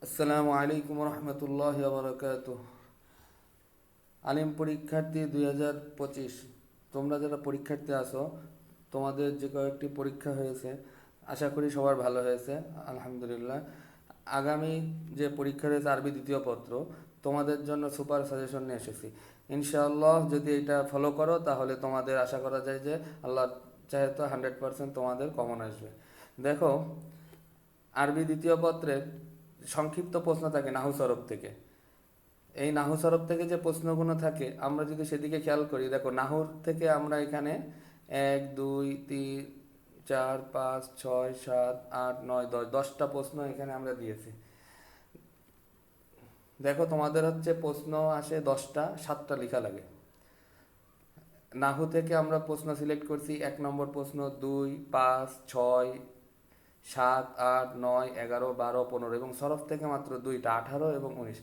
আসসালামু আলাইকুম রহমতুল্লাহ বারকাত। আলিম পরীক্ষার্থী 2025, তোমরা যারা পরীক্ষার্থী আসো, তোমাদের যে কয়েকটি পরীক্ষা হয়েছে আশা করি সবার ভালো হয়েছে, আলহামদুলিল্লাহ। আগামী যে পরীক্ষা রয়েছে আরবি দ্বিতীয় পত্র, তোমাদের জন্য সুপার সাজেশন নিয়ে এসেছি। ইনশাআল্লাহ যদি এটা ফলো করো তাহলে তোমাদের আশা করা যায় যে আল্লাহ চাহে তো 100% তোমাদের কমন আসবে। দেখো, আরবি দ্বিতীয় পত্রের সংক্ষিপ্ত প্রশ্ন থাকে নাহু সরফ থেকে। এই নাহু সরফ থেকে যে প্রশ্নগুলো থাকে আমরা যদি সেদিকে খেয়াল করি, দেখো নাহুর থেকে আমরা এখানে 1 2 3 4 5 6 7 8 9 10 10টা প্রশ্ন এখানে আমরা দিয়েছি। দেখো তোমাদের হচ্ছে প্রশ্ন আসে 10টা, 7টা লেখা লাগে। নাহু থেকে আমরা প্রশ্ন সিলেক্ট করছি, 1 নম্বর প্রশ্ন 2 5 6 7 8 9 11 12 15, এবং সরফ থেকে মাত্র 2টা 18 এবং 19।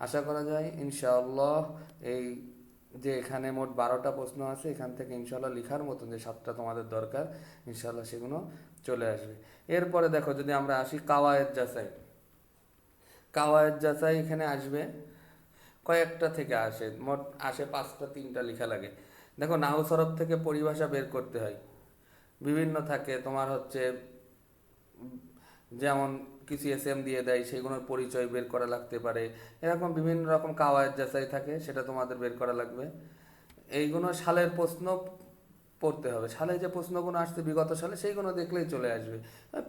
আশা করা যায় ইনশাআল্লাহ এই যে এখানে মোট 12টা প্রশ্ন আছে, এখান থেকে ইনশাআল্লাহ লেখার মতন যে 7টা তোমাদের দরকার ইনশাআল্লাহ সেগুলো চলে আসবে। এরপরে দেখো যদি আমরা আসি কাওয়ায়েদ যাচাই, কাওয়ায়েদ যাচাই এখানে আসবে কয়েকটা থেকে আসে, মোট আসে 5টা, 3টা লেখা লাগে। দেখো নাহু সরফ থেকে পরিভাষা বের করতে হয়, বিভিন্ন থাকে তোমার হচ্ছে, যেমন কিছু এসএম দিয়ে দেয় সেগুলোর পরিচয় বের করা লাগতে পারে, এরকম বিভিন্ন রকম কাওয়ায়েদ যাচাই থাকে, সেটা তোমাদের বের করা লাগবে। এইগুলো সালের প্রশ্ন পড়তে হবে, সালে যে প্রশ্নগুলো আসছে বিগত সালে সেইগুলো দেখলেই চলে আসবে।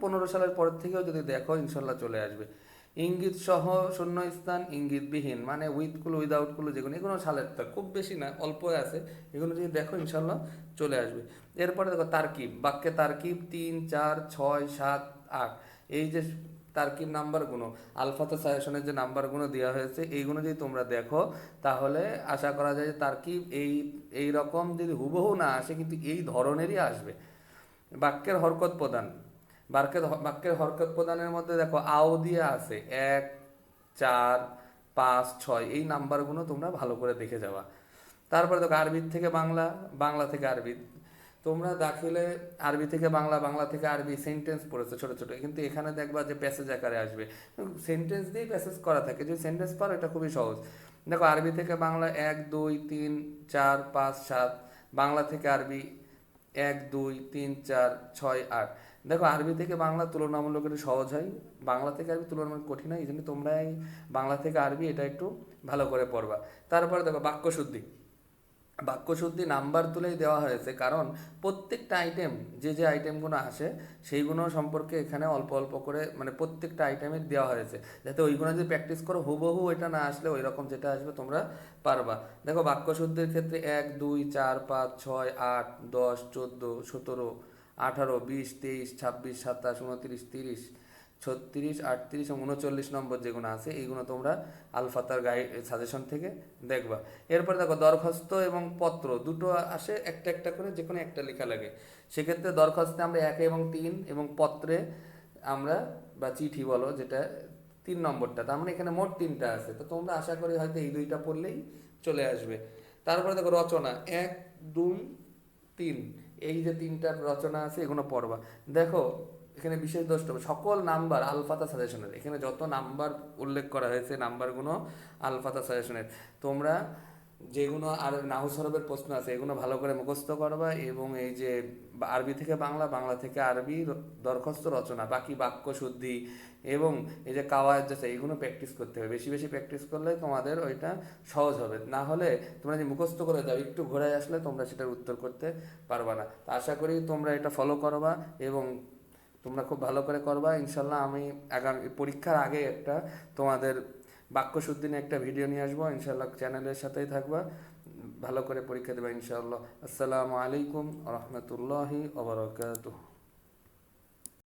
15 সালের পর থেকেও যদি দেখো ইনশাল্লাহ চলে আসবে। ইঙ্গিত সহ শূন্যস্থান, ইঙ্গিতবিহীন মানে উইথগুলো উইদাউটগুলো যেগুলো, এগুলো সালের তো খুব বেশি না, অল্প আছে, এগুলো যদি দেখো ইনশাল্লাহ চলে আসবে। এরপরে দেখো তারকিব, বাক্যে তারকিব 3 4 6 7 8, এই যে তারকিব নাম্বারগুলো আলফাতে সাজেশনের যে নাম্বারগুলো দেওয়া হয়েছে এইগুলো যদি তোমরা দেখো তাহলে আশা করা যায় যে তারকিব এই রকম যদি হুবহু না আসে কিন্তু এই ধরনেরই আসবে। বাক্যের হরকত প্রদান, বাক্যের হরকত প্রদানের মধ্যে দেখো আও দিয়ে আছে 1 4 5 6, এই নাম্বারগুলো তোমরা ভালো করে দেখে যাওয়া। তারপরে দেখো আরবির থেকে বাংলা, বাংলা থেকে আরবি, তোমরা দাখিলে আরবি থেকে বাংলা, বাংলা থেকে আরবি সেন্টেন্স পড়েছো ছোট ছোট, কিন্তু এখানে দেখবা যে প্যাসেজ আকারে আসবে, সেন্টেন্স দিয়েই প্যাসেজ করা থাকে, যদি সেন্টেন্স পারো এটা খুবই সহজ। দেখো আরবি থেকে বাংলা 1 2 3 4 5 7, বাংলা থেকে আরবি 1 2 3 4 6 8। দেখো আরবি থেকে বাংলা তুলনামূলক একটু সহজ হয়, বাংলা থেকে আরবি তুলনামূলক কঠিন হয়, এই জন্য তোমরা এই বাংলা থেকে আরবি এটা একটু ভালো করে পড়বা। তারপরে দেখো বাক্যশুদ্ধি, বাক্যশুদ্ধি নাম্বার তুলেই দেওয়া হয়েছে, কারণ প্রত্যেকটা আইটেম যে আইটেমগুলো আসে সেইগুলো সম্পর্কে এখানে অল্প অল্প করে মানে প্রত্যেকটা আইটেমের দেওয়া হয়েছে, যাতে ওইগুলো যদি প্র্যাকটিস করো হুবহু এটা না আসলে ওই রকম যেটা আসবে তোমরা পারবা। দেখো বাক্যশুদ্ধির ক্ষেত্রে 1 2 4 5 6 8 10 14 17 18 20 23 26 27 29 30 36 38 এবং 39 নম্বর যেগুলো আছে এইগুলো তোমরা আলফাতার গাইড সাজেশন থেকে দেখবা। এরপর দেখো দরখাস্ত এবং পত্র দুটো আসে, একটা একটা করে যে কোনো একটা লেখা লাগে। সেক্ষেত্রে দরখাস্তে আমরা 1 এবং 3, এবং পত্রে আমরা বা চিঠি বলো যেটা 3 নম্বরটা, তার মানে এখানে মোট 3টা আছে, তো তোমরা আশা করি হয়তো এই 2টা পড়লেই চলে আসবে। তারপরে দেখো রচনা 1 2 3, এই যে 3টা রচনা আছে এগুলো পড়বা। দেখো এখানে বিশেষ দ্রষ্টব্য সকল নাম্বার আলফাতা সাজেশনের, এখানে যত নাম্বার উল্লেখ করা হয়েছে নাম্বারগুলো আলফাতা সাজেশনের। তোমরা যেগুলো আর নাহু সরফের প্রশ্ন আছে এগুলো ভালো করে মুখস্থ করবা, এবং এই যে আরবি থেকে বাংলা, বাংলা থেকে আরবি দরখাস্ত রচনা, বাকি বাক্য শুদ্ধি এবং এই যে কাওয়ায়েদ আছে এইগুলো প্র্যাকটিস করতে হবে, বেশি বেশি প্র্যাকটিস করলে তোমাদের ওইটা সহজ হবে। না হলে তোমরা যে মুখস্থ করে দাও একটু ঘোরায় আসলে তোমরা সেটার উত্তর করতে পারবা না। তো আশা করি তোমরা এটা ফলো করবা এবং তোমরা খুব ভালো করে করবা ইনশাল্লাহ। আমি আগামী পরীক্ষার আগে একটা তোমাদের বাক্যশুদ্ধি নিয়ে একটা ভিডিও নিয়ে আসবো ইনশাল্লাহ, চ্যানেলের সাথেই থাকবা, ভালো করে পরীক্ষা দেবা ইনশাল্লাহ। আসসালামু আলাইকুম রহমতুল্লাহি ওয়া বারাকাতুহু।